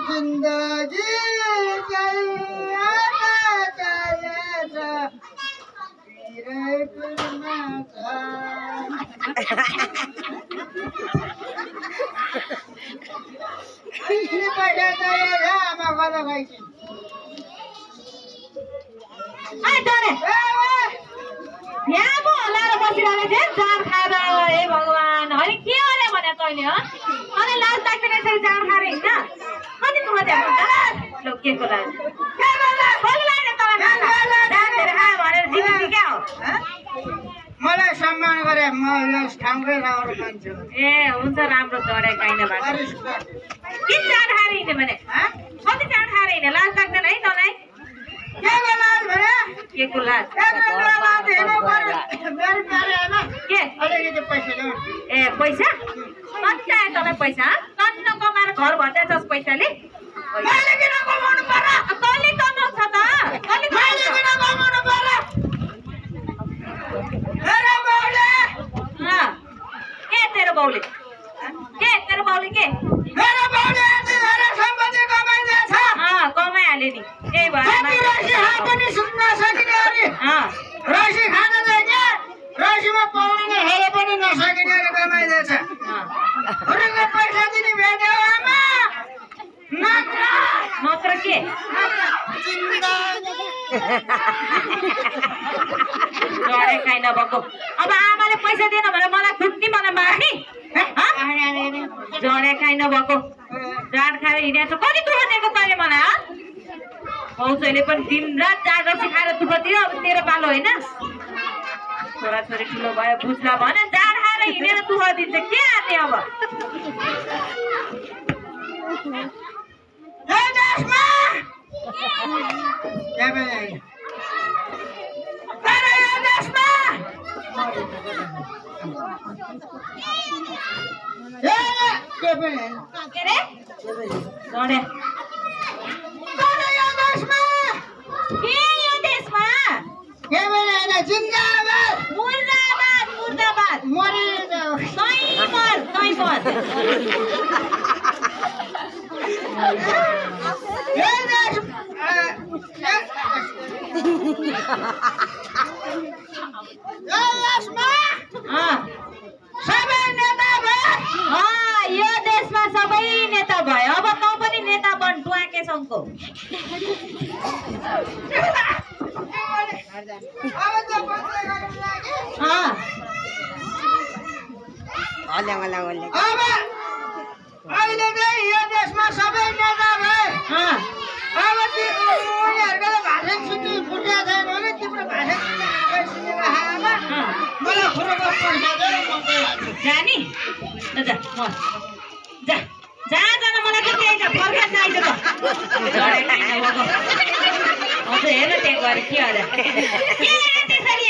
जिंदगी भगवान अरे के अरे भने तैँले अनि लाज लाग्दैन यसरी जान खारे हैन कति दुःख दिएको ल के को लाज मलाई सम्मान गरे म यस ठाउँकै राम्रो मान्छे ए हुन्छ राम्रो चढे काइने भए किन जान खारे हिँड्ने भने कति जान खारे हिँड्ने लाज लाग्दैन है तँलाई के लाज भने के को लाज के अलिकति पैसा ल्याउ ए पैसा कति चाहियो तँलाई पैसा कति नकमाएर घर भर्दैछस् पैसाले मैले किन कमाउनु पर्यो तँले कमाउँछ त तँले मैले किन कमाउनु पर्यो तेरो बाउले के तेरो बाउले के मेरो बाउले यति धेरै सम्पत्ति कमाइदिएछ कमाइहाल्यो नि त्यही भएर रसी खान पनि सुन्न सकिने अरे रसी खान चाहिँ के रसीमा पाउने हेरे पनि नसकिने अरे कमाइदिएछ अरूको पैसा दिने भेट्यो आमा नत्र के डरै खाइ नभएको अब आमाले पैसा दिएन भने मलाई खुट्टी मलाई मार्ने जडे खाइ नभएको जाँड खाएर हिँडेको छ कति दुःख दिएको तैँले मलाई पौसैले पनि दिनरात जाँड रक्सी खाएर दुःख दियो अब तेरो पालो होइन छोराछोरी ठुलो भयो बुझ्ला भने जाँड खाएर हिँडेर दुःख दिन्छ के आने अब यो देशमा सबै नेता भयो अब तँ पनि नेता बन टुवाके सङ्घको अहिले चाहिँ यो देशमा सबै नेता भए अब उनीहरूको भाषण सुन्नु फुट्या छैन भने तिम्रो भाषण मलाई खुलेको पैसा जानी जा जा जान मलाई त त्यही छ फर्का चाहिन्छ त अझ हेर त्यहाँ गएर के होला त्यसरी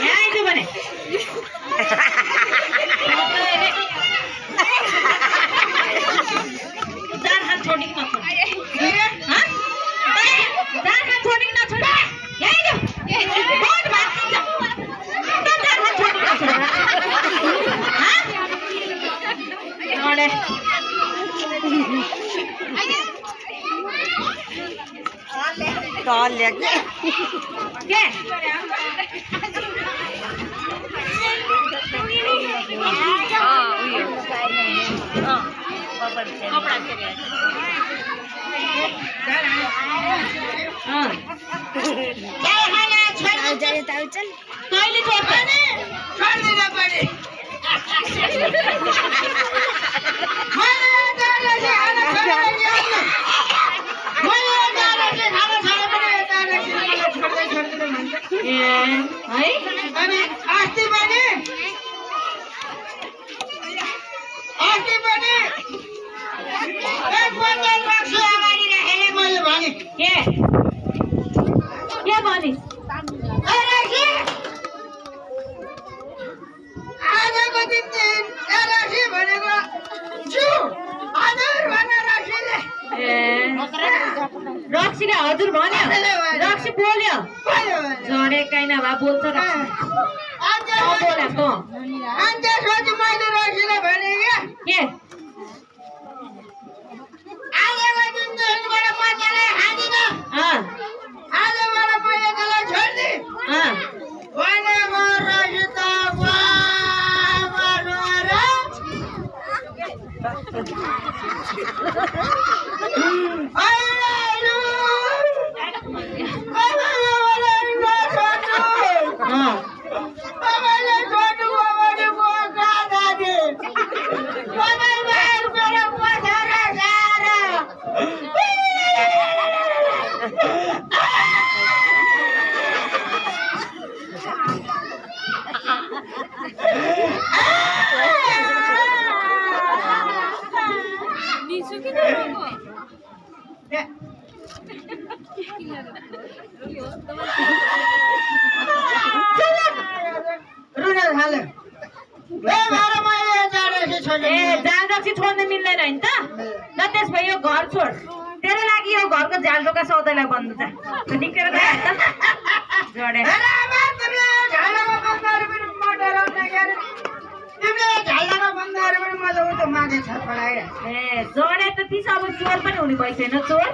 आइज भने जान खान छोडी नछोड जान खान छोडी नछोड यही ल बहुत भात खान्छ त जान खान छोडी नछोड अरे तले के कपड़ा कहिले छोड्छ के भनिस् आजको दिन राशि भनेको छु हजुर भनेर राशिले रक्सीले हजुर भन्यो रक्सी बोल्यो झडे काइन भए बोल्छ रक्सी बोले त अनि त्यसपछि मैले राशिले भने के आजको दिनदेखिबाट म त्यसलाई खाँदिनँ आजबाट मैले त्यसलाई छोड्ने भनेको राशि त छोड्न मिल्दैन नि त ल त्यस भए यो घर छोड तेरो लागि यो घरको झ्याल ढोका सौदालाई बन्द छ निकेर जोडे जोडे त तिस अब चोर पनि हुने भइसकेन चोर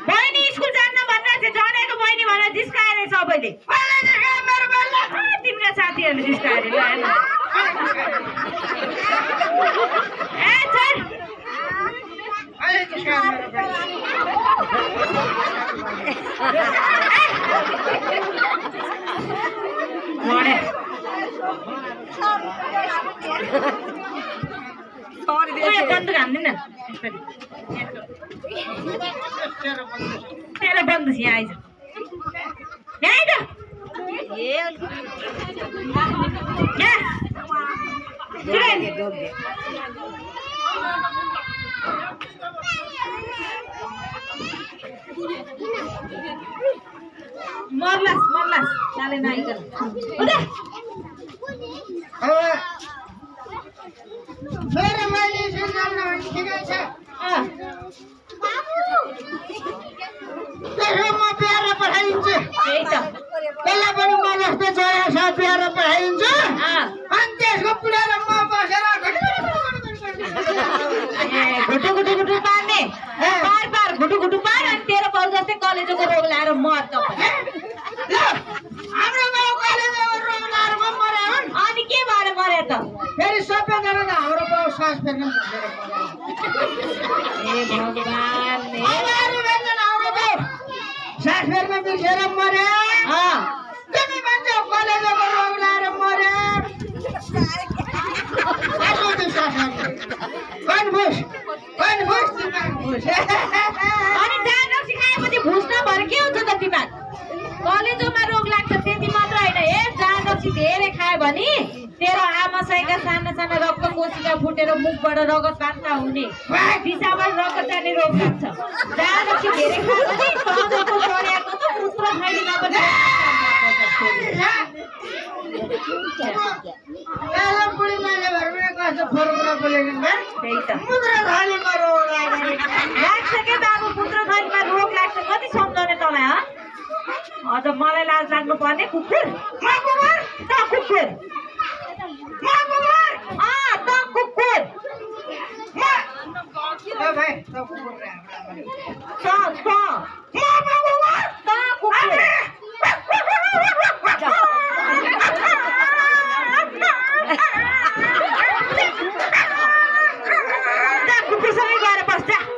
बहिनी स्कुल जान्न भनेर चाहिँ जडेको बहिनी भनेर जिस्काएर सबैले तिमीका साथीहरूले जिस्काएर बन्द हान्दैन तेरो बन्द छ यहाँ आइज मर्लास मर्लास चाले नाइकल उदा मेरो मैले सुन्दैन ठिकै छ त्यसो म प्यारो पठाइदिन्छु त्यही त त्यसलाई पनि म जस्तो छोरा छ प्यारो पठाइदिन्छु अनि त्यसको पुऱ्याएर म बसेर घुटु घुटु घुटु पार्ने पार पार घुटु घुटु पार अनि तेरो बाउ जस्तै कलेजोको रोग लाएर मर तपाईँ हाम्रो बाउ कलेजोको रोग लाएर मरे हुन् अनि के भएर मरे त फेरि सबैजना त हाम्रो बाउ सास फेर्न भगवान सास फेर्न बिर्सेर मरे तिमी भन्छौ कलेजोको रोग लाएर मरे अनि जान सिकाएपछि भुस्न भएर के हुन्छ त दिमाग कलेजोमा रोग लाग्छ त्यति मात्र होइन हे जान रक्सी धेरै खायो भने तेरो आमाशयका साना साना रक्त कोशिका फुटेर मुखबाट रगत बान्ता हुने दिशाबाट रगत जाने रोग लाग्छ जान रक्सी धेरै खायो भने तँको छोराको त मूत्र थैलीमा पनि त्यही त लाग्छ के बाबु मूत्र थैलीमा रोग लाग्छ कति सम्झाउने तँलाई अझ मलाई लाज लाग्नु पर्ने कुकुर त कुकुर त कुकुर कुकुरसँगै गएर बस्छ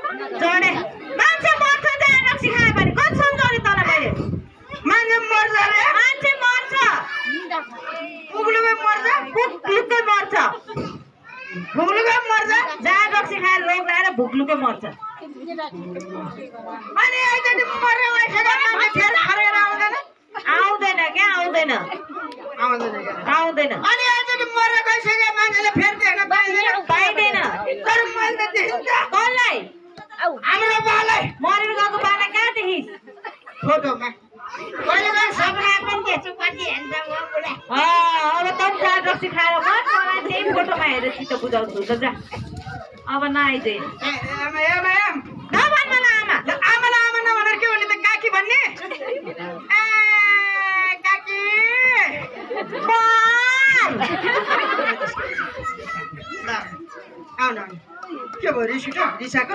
भुग्लुकै मर्छ जाँड रक्सी खाएर रोग लगाएर भुग्लुकै मर्छ अनि एकचोटि मरेर गइसक्यो मान्छे फेरि फर्केर आउँदैन आउँदैन क्या आउँदैन अनि एकचोटि मरेर गइसक्यो मान्छेले फेरि देख्न पाइँदैन पाइँदैन तर मैले त देखिन्छ कसलाई हाम्रो बालाई मरेर गएको बाला कहाँ देखिस् फोटोमा कहिले कहिले सपना पनि देख्छु कति हेर्छ म बुढा अब त जाँड रक्सी खाएर मर्छ मलाई त्यही फोटोमा हेरेर चित्त बुझाउँछु त जा अब नआइदे नभन्न न आमा आमा नभनेर के भन्ने त काकी भन्ने काकी आउनु के भयो रिसाको रिसाको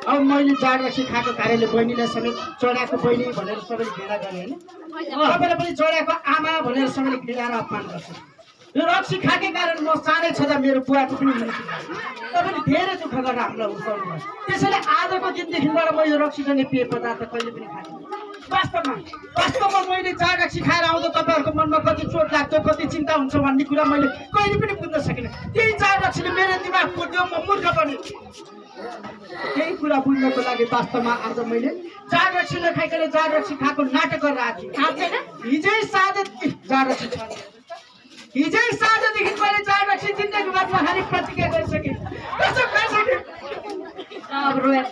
अब मैले जाँड रक्सी खाएको कारणले बहिनीलाई समेत चोराको बहिनी भनेर सबैले घृणा गरे होइन तपाईँले पनि चोराको आमा भनेर सबैले घृणा र अपमान गर्छ यो रक्सी खाएकै कारण म सानै छँदा मेरो बुवाको पनि मृत्यु भयो तपाईँले धेरै दुःख गरेर हामीलाई उठाउनु भयो त्यसैले आजको दिनदेखिबाट म यो रक्सी जन्ने पेय पदार्थ कहिले पनि खाँदिनँ वास्तवमा मैले जाँड रक्सी खाएर आउँदा तपाईँहरूको मनमा कति चोट लाग्छ कति चिन्ता हुन्छ भन्ने कुरा मैले कहिले पनि बुझ्न सकिनँ त्यही जाँड रक्सीले मेरो दिमाग फुट्यो म मूर्ख बने त्यही कुरा बुझ्नको लागि वास्तवमा आज मैले जाँड रक्सी नखाइकन जाँड रक्सी खाएको नाटक गरेर आएको थिएँ हिजै साँझदेखि मैले जाँड रक्सी जिन्दगीभर नखाने प्रतिज्ञा गरिसकेँ कसम गरिसकेँ अब रोए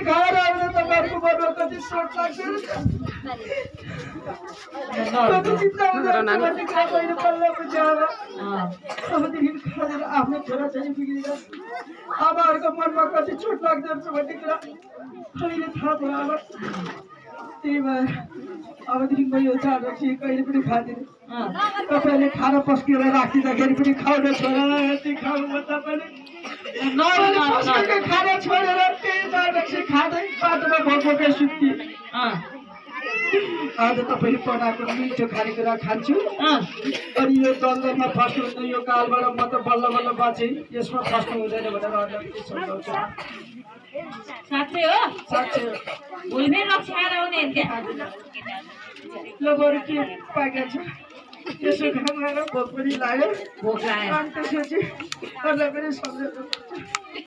खाएर आउँदा तपाईँहरूको मनमा कति सोच लाग्छ कति चिन्ता हुन्छ भन्ने कुरा मैले बल्ल बुझेँ अबदेखि खाएर आफ्नो छोराछोरी बिग्रिएर आमाहरूको मनमा कति चोट लाग्दो रहेछ भन्ने कुरा अहिले थाहा भयो अब त्यही भएर अबदेखि म यो जाँड रक्सी कहिले पनि खाँदिनँ तपाईँले खाना पस्केर राखिदिँदाखेरि पनि खाउन छोरा यति खाऊ म तपाईँले खाना छोडेर त्यही जाँड रक्सी खाँदै बाटोमा भोकै सुत्थेँ आज तपाईँले बनाएको मिठो खानेकुरा खान्छु अनि यो जङ्गलमा फस्नु यो कालबाट म त बल्ल बल्ल बाँचेँ यसमा फस्नु हुँदैन भनेर अरूलाई सम्झाउँछु साँच्चै हो भुलमै रक्सी खाएर आउने ल बरु के पाकेको छ यसो खाएर भोक पनि लाग्यो भोक लाग्यो अनि त्यसपछि अरूलाई पनि सम्झाउँछु